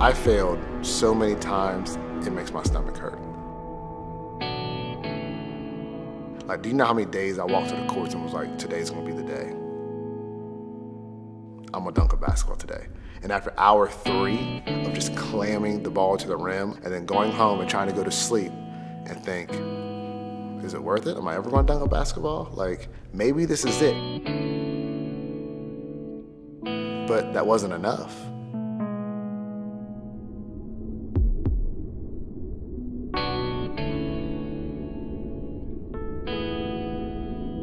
I failed so many times, it makes my stomach hurt. Like, do you know how many days I walked to the courts and was like, today's gonna be the day? I'm gonna dunk a basketball today. And after hour 3 of just clamming the ball to the rim and then going home and trying to go to sleep and think, is it worth it? Am I ever gonna dunk a basketball? Like, maybe this is it. But that wasn't enough.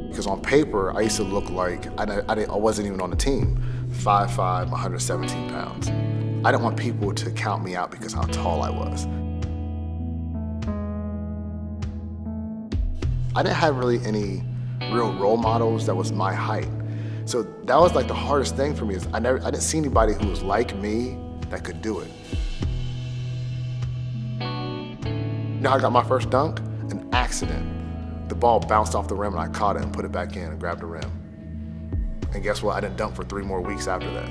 Because on paper, I used to look like, I wasn't even on the team. 5'5", 117 pounds. I didn't want people to count me out because how tall I was. I didn't have really any real role models that was my height. So that was like the hardest thing for me is I didn't see anybody who was like me that could do it. You know how I got my first dunk? An accident. The ball bounced off the rim and I caught it and put it back in and grabbed the rim. And guess what? I didn't dunk for 3 more weeks after that.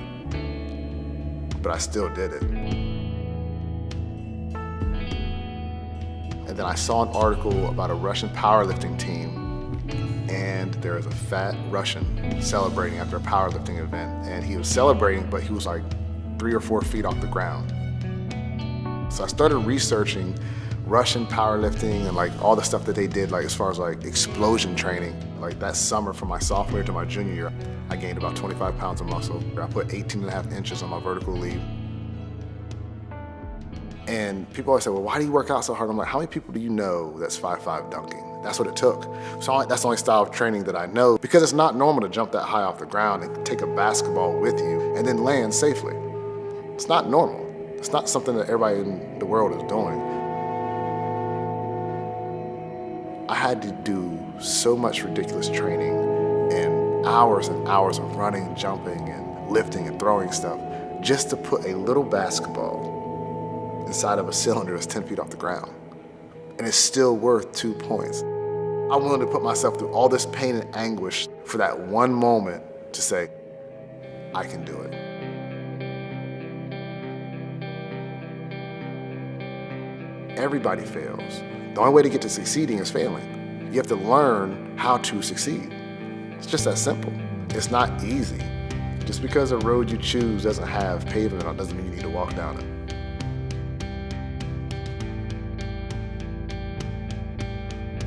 But I still did it. And then I saw an article about a Russian powerlifting team, and there was a fat Russian celebrating after a powerlifting event. And he was celebrating, but he was like 3 or 4 feet off the ground. So I started researching Russian powerlifting and like all the stuff that they did, like as far as like explosion training. Like that summer from my sophomore to my junior year, I gained about 25 pounds of muscle. I put 18.5 inches on my vertical leap. And people always say, well, why do you work out so hard? I'm like, how many people do you know that's 5'5" dunking? That's what it took. So that's the only style of training that I know, because it's not normal to jump that high off the ground and take a basketball with you and then land safely. It's not normal. It's not something that everybody in the world is doing. I had to do so much ridiculous training and hours of running, jumping, and lifting and throwing stuff just to put a little basketball inside of a cylinder that's 10 feet off the ground. And it's still worth 2 points. I'm willing to put myself through all this pain and anguish for that one moment to say, I can do it. Everybody fails. The only way to get to succeeding is failing. You have to learn how to succeed. It's just that simple. It's not easy. Just because a road you choose doesn't have pavement on it doesn't mean you need to walk down it.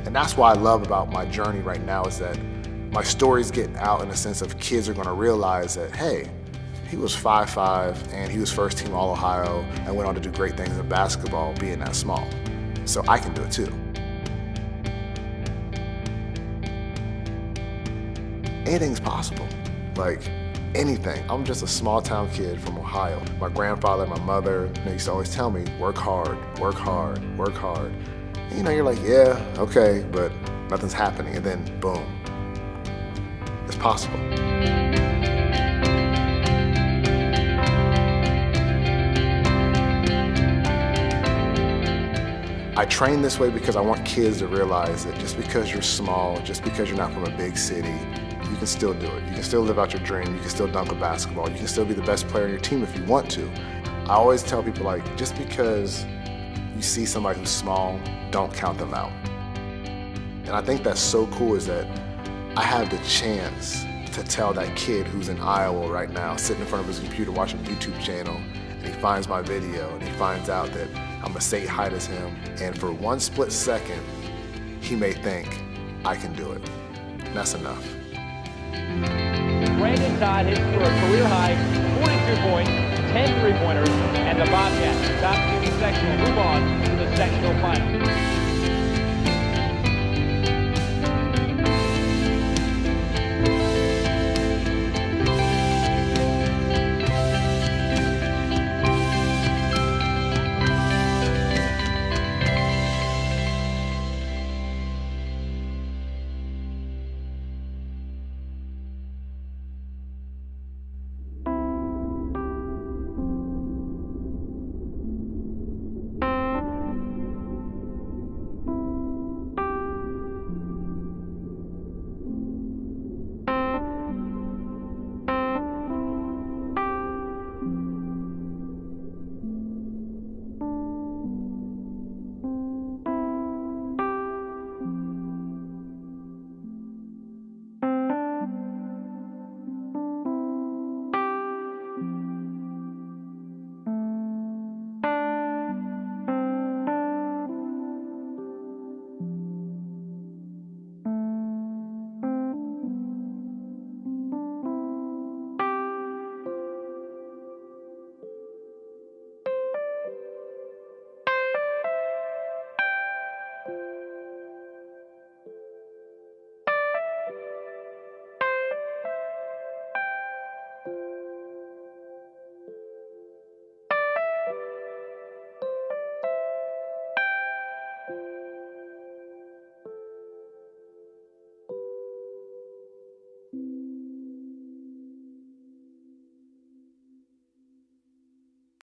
And that's what I love about my journey right now is that my story's getting out in the sense of kids are gonna realize that, hey, he was 5'5" and he was first team All-Ohio and went on to do great things in basketball being that small. So I can do it too. Anything's possible, like anything. I'm just a small town kid from Ohio. My grandfather, my mother, they used to always tell me, work hard, work hard, work hard. And, you know, you're like, yeah, okay, but nothing's happening. And then boom, it's possible. I train this way because I want kids to realize that just because you're small, just because you're not from a big city, you can still do it. You can still live out your dream. You can still dunk a basketball. You can still be the best player on your team if you want to. I always tell people, like, just because you see somebody who's small, don't count them out. And I think that's so cool is that I have the chance to tell that kid who's in Iowa right now, sitting in front of his computer watching a YouTube channel, and he finds my video and he finds out that I'm the same height as him, and for one split second, he may think, I can do it. And that's enough. Brandon Todd hits for a career-high 42 points, 10 three-pointers, and the Bobcats top 2 sectional move on to the sectional final.